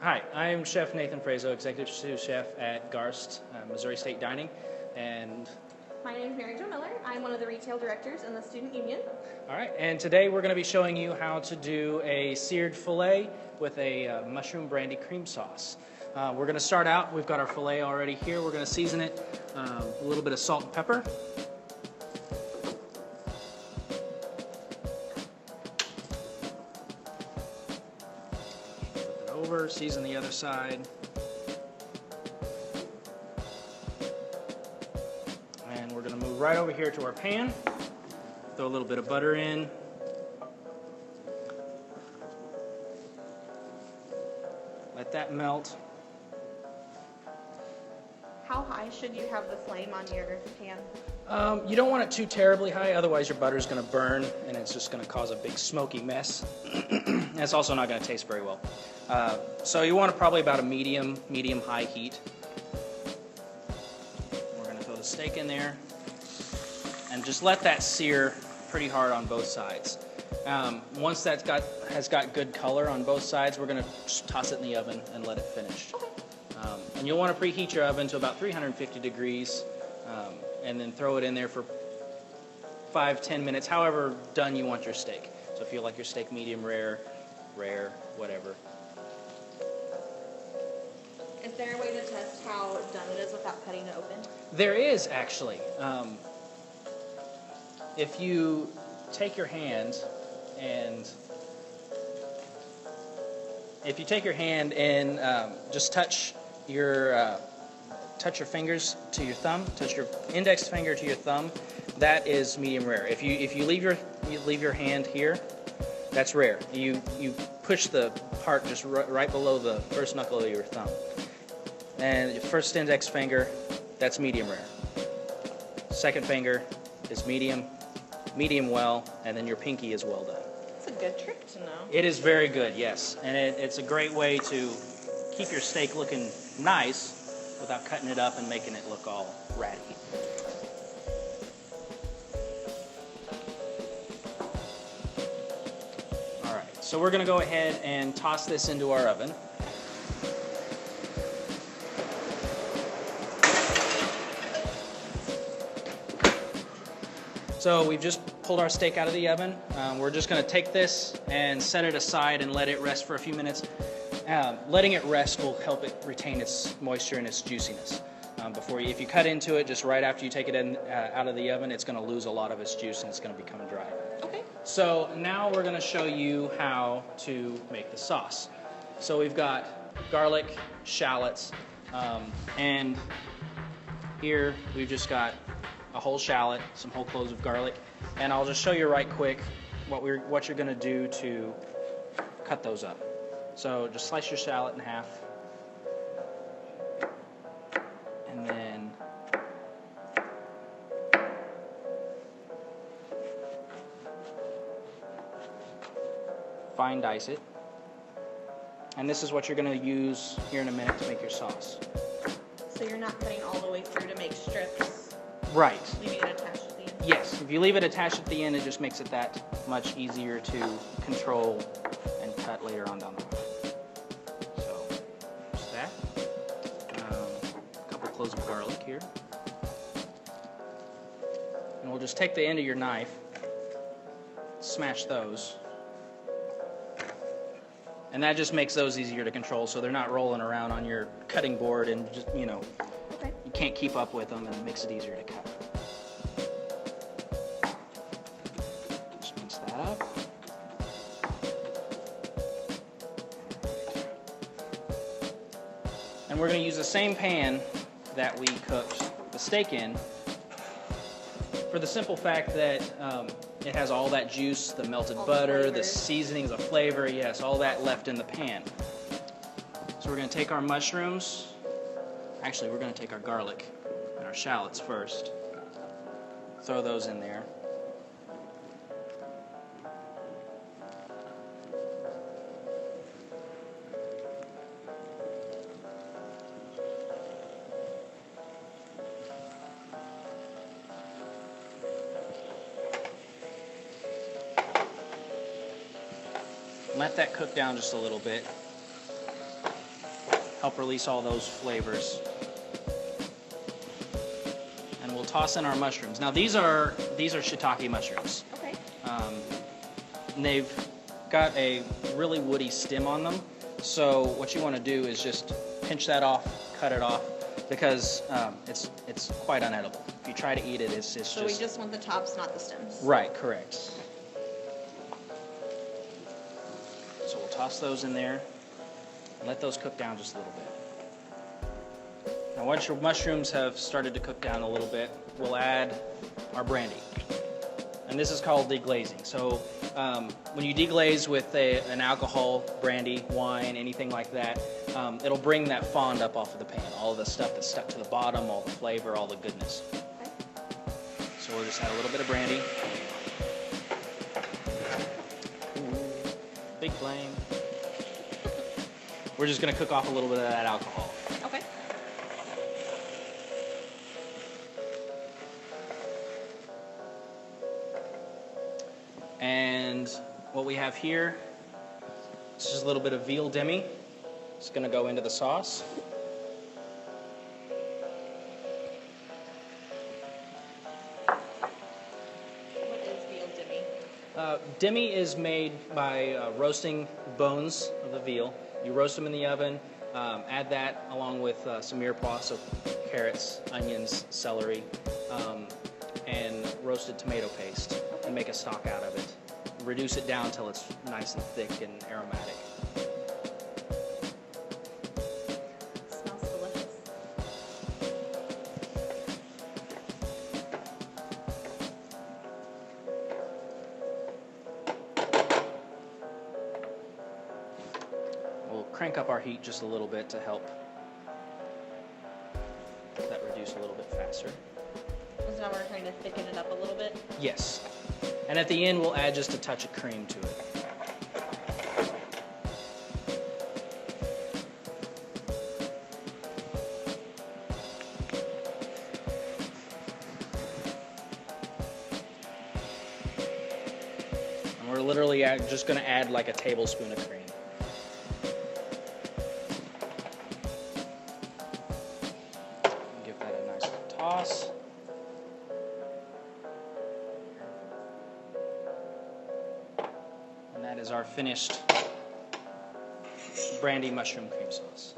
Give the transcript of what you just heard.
Hi, I'm Chef Nathan Frazo, Executive Sous Chef at Garst, Missouri State Dining, and My name is Mary Jo Miller. I'm one of the retail directors in the student union. all right. And today we're going to be showing you how to do a seared fillet with a mushroom brandy cream sauce. We're going to start out. We've got our fillet already here. We're going to season it a little bit of salt and pepper. Flip it over. Season the other side. And we're going to move right over here to our pan. Throw a little bit of butter in. Let that melt. How high should you have the flame on your pan? You don't want it too terribly high, otherwise your butter's going to burn and it's just going to cause a big smoky mess. And it's also not going to taste very well. So you want it probably about a medium-high heat. We're going to throw the steak in there and just let that sear pretty hard on both sides. Once that's has got good color on both sides, we're going to just toss it in the oven and let it finish. And you'll want to preheat your oven to about 350 degrees and then throw it in there for 5-10 minutes, however done you want your steak. So if you like your steak medium rare, whatever. Is there a way to test how done it is without cutting it open? There is actually. If you take your hand and just touch your fingers to your thumb, touch your index finger to your thumb, that is medium rare. If you leave your hand here, that's rare. You push the part just right below the first knuckle of your thumb, and your first index finger, that's medium rare. Second finger is medium well, and then your pinky is well done. It's a good trick to know. It is very good, yes, and it's a great way to keep your steak looking nice without cutting it up and making it look all ratty. All right, so we're going to go ahead and toss this into our oven. So we've just pulled our steak out of the oven. We're just going to take this and set it aside and let it rest for a few minutes. Letting it rest will help it retain its moisture and its juiciness. If you cut into it just right after you take it out of the oven, it's going to lose a lot of its juice and it's going to become dry. Okay. So now we're going to show you how to make the sauce. So we've got garlic, shallots, and here we've just got a whole shallot, some whole cloves of garlic, and I'll just show you right quick what you're going to do to cut those up. So just slice your shallot in half, and then fine dice it. And this is what you're going to use here in a minute to make your sauce. So you're not cutting all the way through to make strips, Right. leaving it attached at the end? Yes, if you leave it attached at the end, it just makes it that much easier to control and cut later on down the road. So, just that. A couple cloves of garlic here. And we'll just take the end of your knife, smash those. And that just makes those easier to control so they're not rolling around on your cutting board and just, Okay. you can't keep up with them, and it makes it easier to cut. Just mix that up. And we're going to use the same pan that we cooked the steak in, for the simple fact that it has all that juice, the melted butter, the seasonings, the flavor, yes, all that left in the pan. So we're going to take our mushrooms. Actually, we're going to take our garlic and our shallots first. Throw those in there. Let that cook down just a little bit. help release all those flavors. And we'll toss in our mushrooms. Now these are shiitake mushrooms. Okay. And they've got a really woody stem on them. So what you want to do is just pinch that off, cut it off, because it's quite unedible. If you try to eat it, it's So just... we just want the tops, not the stems. Right, correct. So we'll toss those in there and let those cook down just a little bit. Now once your mushrooms have started to cook down a little bit, we'll add our brandy. And this is called deglazing. So when you deglaze with an alcohol, brandy, wine, anything like that, it'll bring that fond up off of the pan. All of the stuff that's stuck to the bottom, all the flavor, all the goodness. Okay. So we'll just add a little bit of brandy. Big flame. We're just going to cook off a little bit of that alcohol. Okay. And what we have here is just a little bit of veal Demi. It's going to go into the sauce. What is veal Demi? Demi is made by roasting bones of the veal. You roast them in the oven, add that along with some mirepoix, so carrots, onions, celery, and roasted tomato paste, and make a stock out of it. Reduce it down until it's nice and thick and aromatic. Smells delicious. We'll crank up our heat just a little bit to help that reduce a little bit faster. So now we're trying to thicken it up a little bit. Yes. And at the end, we'll add just a touch of cream to it. And we're literally just going to add like a tablespoon of cream. Give that a nice toss. And that is our finished brandy mushroom cream sauce.